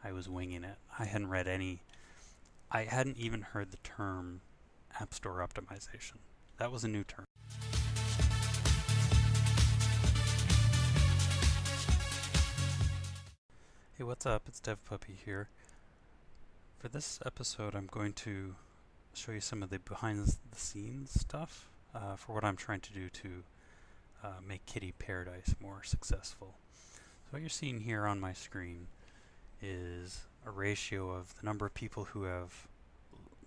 I was winging it. I hadn't read any. I hadn't even heard the term App Store optimization. That was a new term. Hey, what's up? It's DevPuppy here. For this episode, I'm going to show you some of the behind-the-scenes stuff for what I'm trying to do to make Kitty Paradise more successful. So what you're seeing here on my screen is a ratio of the number of people who have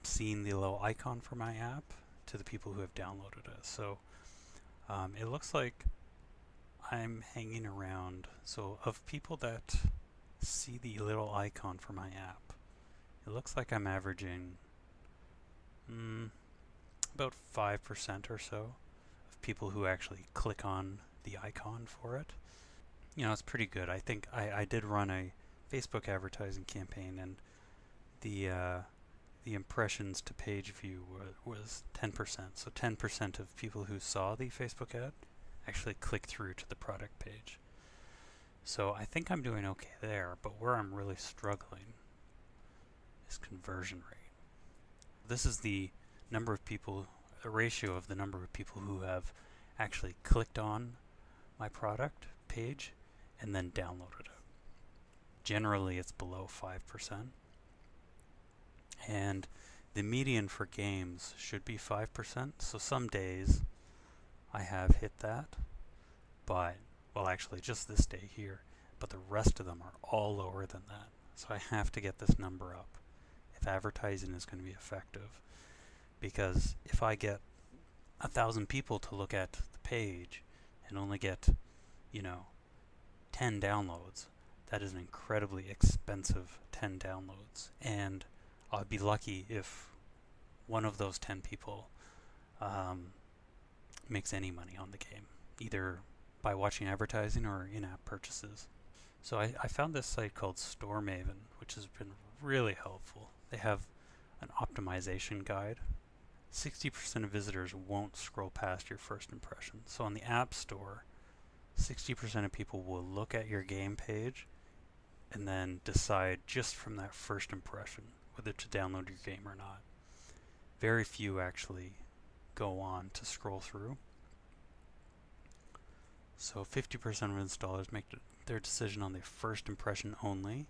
seen the little icon for my app to the people who have downloaded it. So it looks like I'm hanging around. So of people that see the little icon for my app, it looks like I'm averaging about 5% or so of people who actually click on the icon for it. You know, it's pretty good. I think I did run a Facebook advertising campaign, and the impressions to page view was 10%. So 10% of people who saw the Facebook ad actually click through to the product page. So I think I'm doing okay there, but where I'm really struggling is conversion rate. This is the number of people, a ratio of the number of people who have actually clicked on my product page and then downloaded it. Generally it's below 5%. And the median for games should be 5%. So some days I have hit that, but, well, actually just this day here, but the rest of them are all lower than that. So I have to get this number up if advertising is going to be effective. Because if I get 1,000 people to look at the page and only get, 10 downloads, that is an incredibly expensive 10 downloads. And I'd be lucky if one of those 10 people makes any money on the game, either by watching advertising or in-app purchases. So I found this site called StoreMaven, which has been really helpful. They have an optimization guide. 60% of visitors won't scroll past your first impression. So on the App Store, 60% of people will look at your game page and then decide just from that first impression whether to download your game or not. Very few actually go on to scroll through. So 50% of installers make their decision on the first impression only.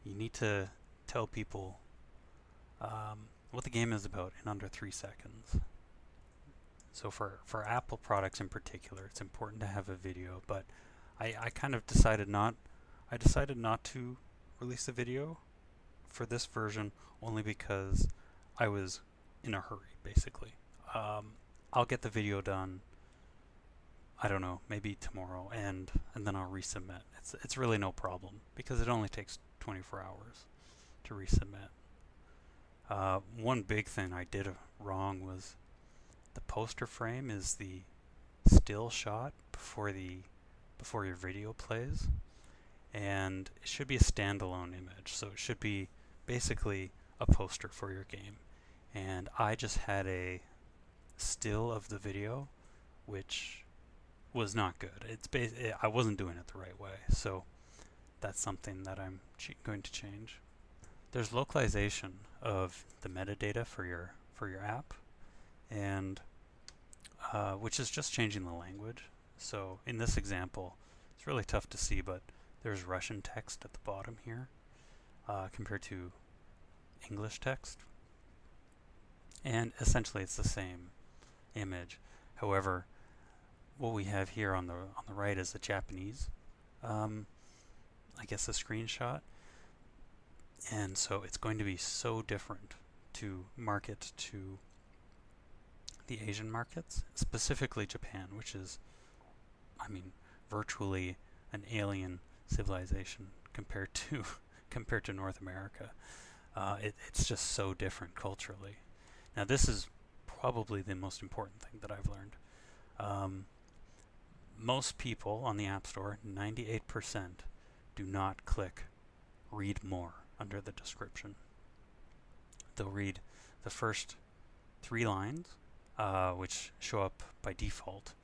You need to tell people what the game is about in under 3 seconds. So for Apple products in particular, it's important to have a video, but I kind of decided not to release a video for this version only because I was in a hurry, basically. I'll get the video done, I don't know, maybe tomorrow, and then I'll resubmit. It's really no problem because it only takes 24 hours to resubmit. One big thing I did wrong was the poster frame is the still shot before your video plays, and it should be a standalone image, so it should be basically a poster for your game. And I just had a still of the video, which was not good. I wasn't doing it the right way, so that's something that I'm going to change. There's localization of the metadata for your app, and which is just changing the language. So in this example, it's really tough to see, but there's Russian text at the bottom here compared to English text, and essentially it's the same image. However, what we have here on the right is the Japanese, I guess, a screenshot, and so it's going to be so different to market to the Asian markets, specifically Japan, which is, virtually an alien civilization compared to North America. It's just so different culturally. Now, this is probably the most important thing that I've learned. Most people on the App Store, 98%, do not click read more under the description. They'll read the first 3 lines, which show up by default,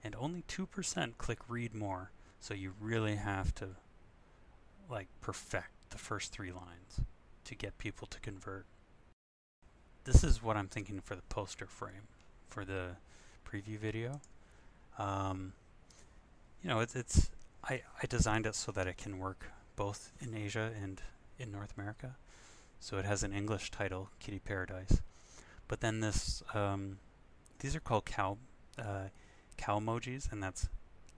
and only 2% click read more. So you really have to perfect the first 3 lines to get people to convert. This is what I'm thinking for the poster frame for the preview video. You know, I designed it so that it can work both in Asia and in North America. So it has an English title, Kitty Paradise. But then this, these are called cow emojis, and that's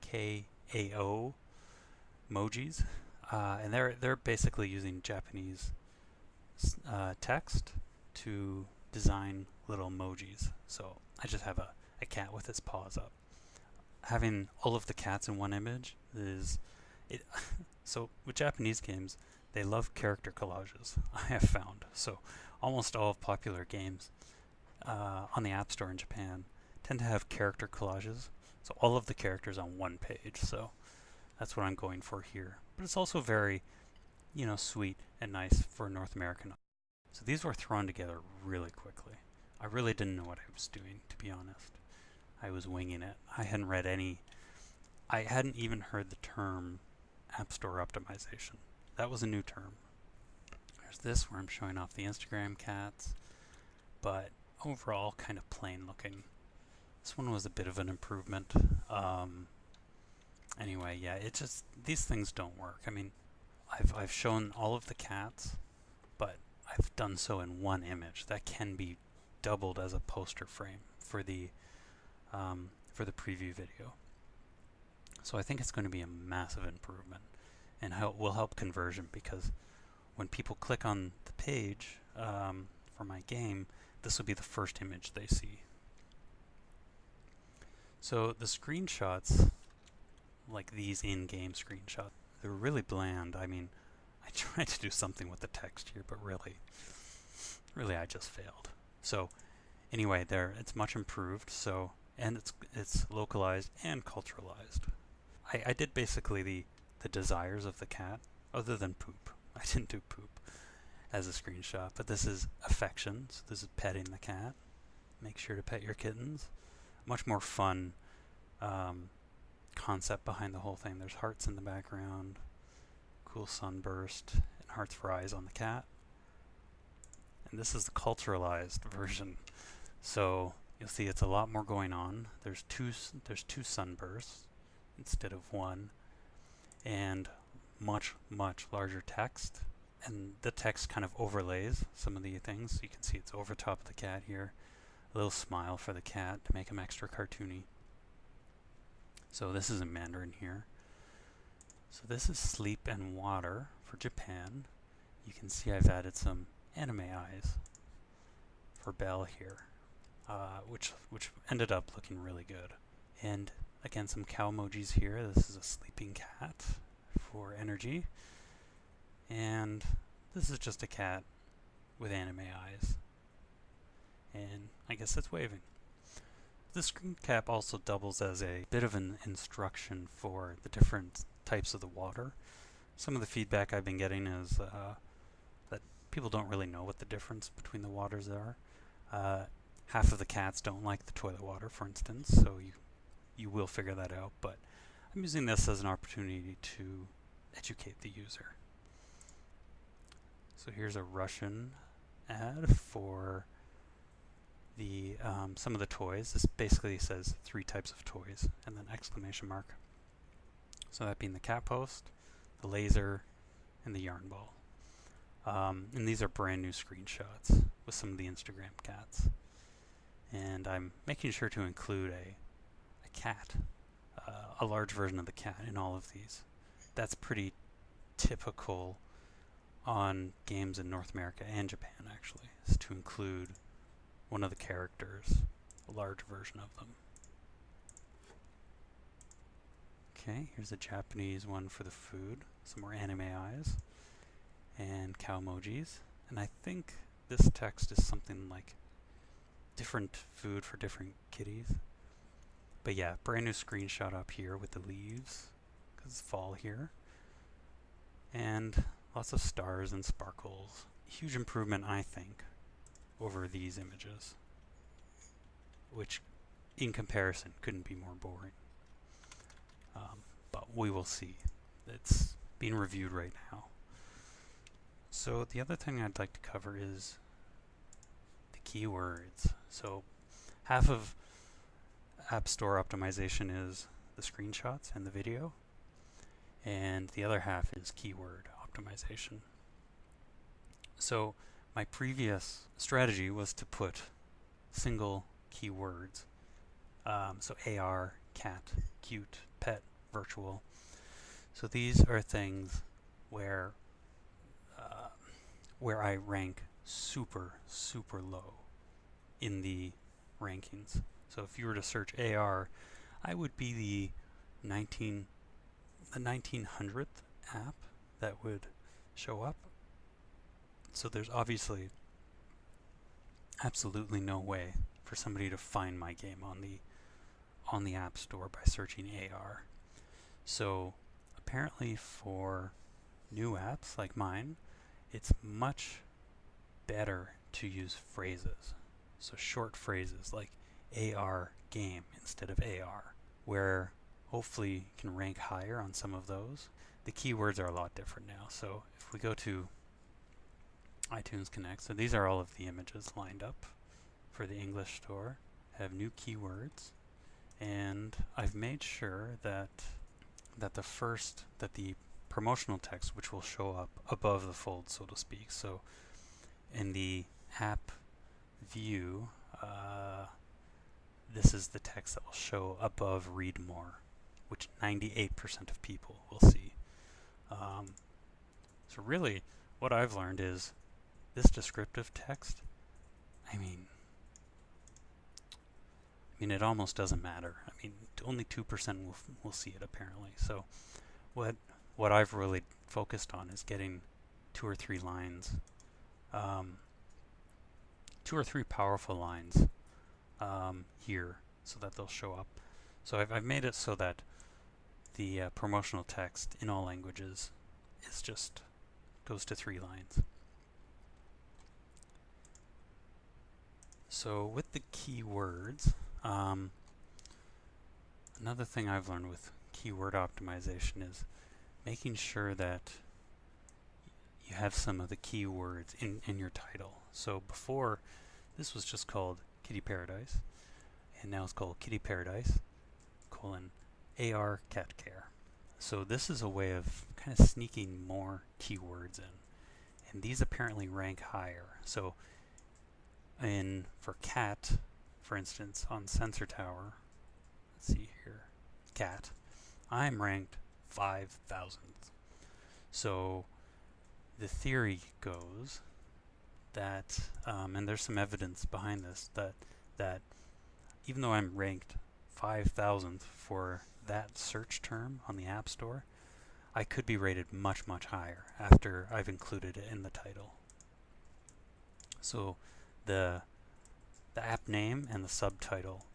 KAO emojis, and they're basically using Japanese text to design little emojis. So I just have a cat with its paws up. Having all of the cats in one image is it. So with Japanese games, they love character collages, I have found. So almost all of popular games on the App Store in Japan tend to have character collages. So all of the characters on one page. So that's what I'm going for here. But it's also very, you know, sweet and nice for North American. So these were thrown together really quickly. I really didn't know what I was doing, to be honest. I was winging it. I hadn't even heard the term App Store optimization. That was a new term. There's this where I'm showing off the Instagram cats, but overall kind of plain looking. This one was a bit of an improvement. Anyway, yeah, these things don't work. I mean, I've shown all of the cats, but I've done so in one image. That can be doubled as a poster frame for the preview video. So I think it's going to be a massive improvement and will help conversion, because when people click on the page for my game, this will be the first image they see. So the screenshots, like these in-game screenshots, they're really bland. I mean, I tried to do something with the text here, but really I just failed. So anyway, it's much improved. So, and it's localized and culturalized. I did basically the desires of the cat, other than poop. I didn't do poop as a screenshot, but this is affection. So this is petting the cat. Make sure to pet your kittens. Much more fun concept behind the whole thing. There's hearts in the background, cool sunburst, and hearts for eyes on the cat. And this is the culturalized version. So you'll see it's a lot more going on. There's two sunbursts instead of one, and much larger text. And the text kind of overlays some of the things. So you can see it's over top of the cat here. A little smile for the cat to make him extra cartoony. So this is in Mandarin here. So this is Sleep and Water for Japan. You can see I've added some anime eyes for Belle here, which ended up looking really good. And again, some cow emojis here. This is a sleeping cat for energy. And this is just a cat with anime eyes. And I guess it's waving. The screen cap also doubles as a bit of an instruction for the different types of the water. Some of the feedback I've been getting is that people don't really know what the difference between the waters are. Half of the cats don't like the toilet water, for instance, so you will figure that out, but I'm using this as an opportunity to educate the user. So here's a Russian ad for the some of the toys. This basically says 3 types of toys and then exclamation mark. So that being the cat post, the laser, and the yarn ball. And these are brand new screenshots with some of the Instagram cats. And I'm making sure to include a cat, a large version of the cat in all of these. That's pretty typical on games in North America and Japan, actually, is to include one of the characters, a large version of them. Okay, here's a Japanese one for the food, some more anime eyes, and cow emojis. And I think this text is something like different food for different kitties. But yeah, brand new screenshot up here with the leaves, because it's fall here. And lots of stars and sparkles. Huge improvement, I think, over these images, which in comparison couldn't be more boring. But we will see. It's being reviewed right now. So the other thing I'd like to cover is the keywords. So half of App Store optimization is the screenshots and the video, and the other half is keyword optimization. So my previous strategy was to put single keywords, so AR, cat, cute, pet, virtual. So these are things where I rank super low in the rankings. So if you were to search AR, I would be the 1900th app that would show up. So there's obviously absolutely no way for somebody to find my game on the App Store by searching AR. So apparently for new apps like mine, it's much better to use phrases. So short phrases like AR game instead of AR, where hopefully you can rank higher on some of those. The keywords are a lot different now. So if we go to iTunes Connect, so these are all of the images lined up for the English store, have new keywords, and I've made sure that the promotional text, which will show up above the fold, so to speak. So in the app view, this is the text that will show above read more, which 98% of people will see. So really, what I've learned is this descriptive text, I mean, it almost doesn't matter. I mean, only 2% will see it apparently. So what I've really focused on is getting 2 or 3 lines, 2 or 3 powerful lines here, so that they'll show up. So I've made it so that the promotional text in all languages is just goes to 3 lines. So with the keywords, another thing I've learned with keyword optimization is making sure that you have some of the keywords in your title. So before, this was just called Kitty Paradise, and now it's called Kitty Paradise, AR Cat Care. So this is a way of kind of sneaking more keywords in, and these apparently rank higher. So for cat, for instance, on Sensor Tower, let's see here, cat, I'm ranked 5,000th. So the theory goes that, and there's some evidence behind this, that even though I'm ranked 5,000th for that search term on the App Store, I could be rated much higher after I've included it in the title. So the app name and the subtitle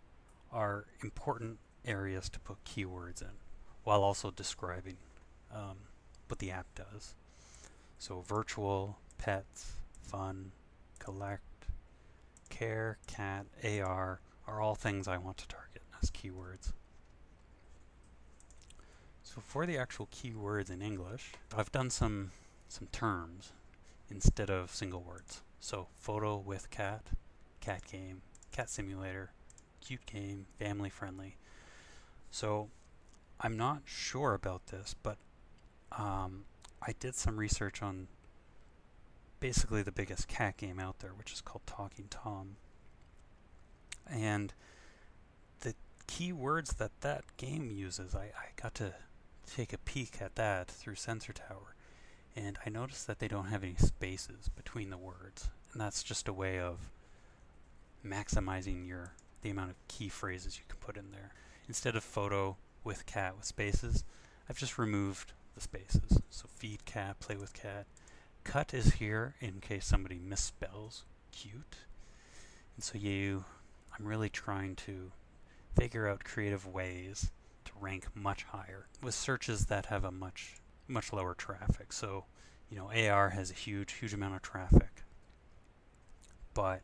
are important areas to put keywords in, while also describing what the app does. So virtual, pets, fun, collect, care, cat, AR are all things I want to target as keywords. So for the actual keywords in English, I've done some terms instead of single words. So photo with cat, cat game, cat simulator, cute game, family friendly. So I'm not sure about this, but I did some research on basically the biggest cat game out there, which is called Talking Tom. And the keywords that game uses, I got to take a peek at that through Sensor Tower, and I noticed that they don't have any spaces between the words, and that's just a way of maximizing the amount of key phrases you can put in there. Instead of photo with cat with spaces, I've just removed the spaces. So feed cat, play with cat. Cut is here in case somebody misspells cute. And so I'm really trying to figure out creative ways to rank much higher with searches that have a much lower traffic. So, AR has a huge amount of traffic, but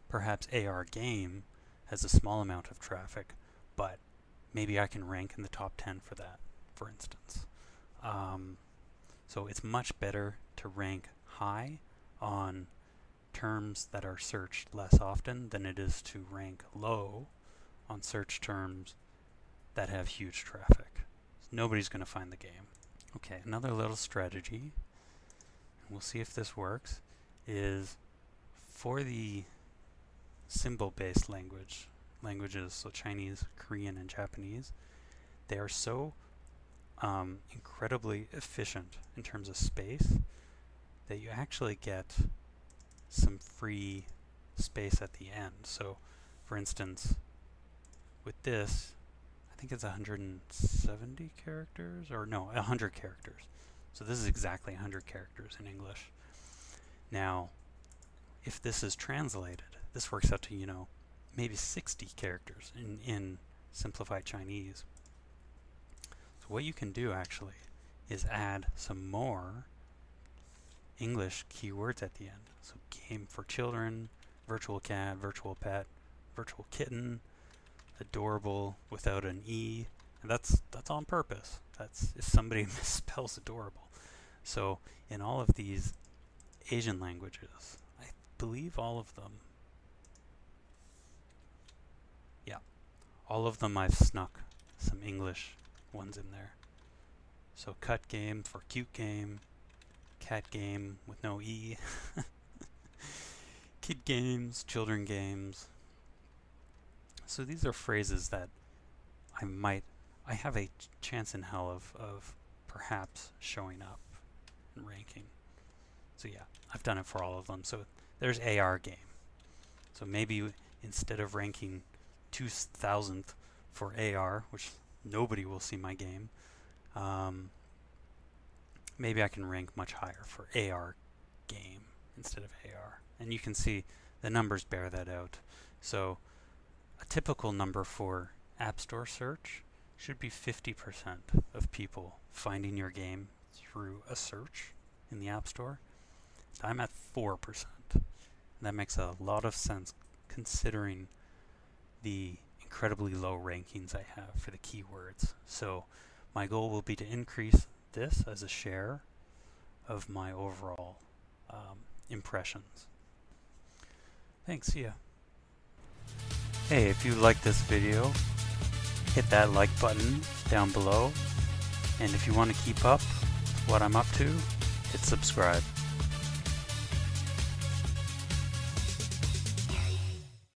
perhaps AR game has a small amount of traffic, but maybe I can rank in the top 10 for that, for instance. So it's much better to to rank high on terms that are searched less often than it is to rank low on search terms that have huge traffic. Nobody's going to find the game. Okay, another little strategy, and we'll see if this works, is for the symbol-based languages, so Chinese, Korean, and Japanese, they are so incredibly efficient in terms of space that you actually get some free space at the end. So, for instance, with this, I think it's 170 characters, or no, 100 characters. So this is exactly 100 characters in English. Now, if this is translated, this works out to, maybe 60 characters in simplified Chinese. So what you can do actually is add some more English keywords at the end. So game for children, virtual cat, virtual pet, virtual kitten, adorable without an E, and that's on purpose. That's if somebody misspells adorable. So in all of these Asian languages, I believe all of them, all of them I've snuck some English ones in there. So cut game for cute game, cat game with no E, kid games, children games. So these are phrases that I have a chance in hell of perhaps showing up and ranking. So yeah, I've done it for all of them. So there's AR game. So maybe instead of ranking 2000th for AR, which nobody will see my game, maybe I can rank much higher for AR game instead of AR. And you can see the numbers bear that out. So a typical number for App Store search should be 50% of people finding your game through a search in the App Store. I'm at 4%. That makes a lot of sense considering the incredibly low rankings I have for the keywords. So my goal will be to increase this as a share of my overall impressions. Thanks, see ya. Hey, if you like this video, hit that like button down below. And if you want to keep up with what I'm up to, hit subscribe.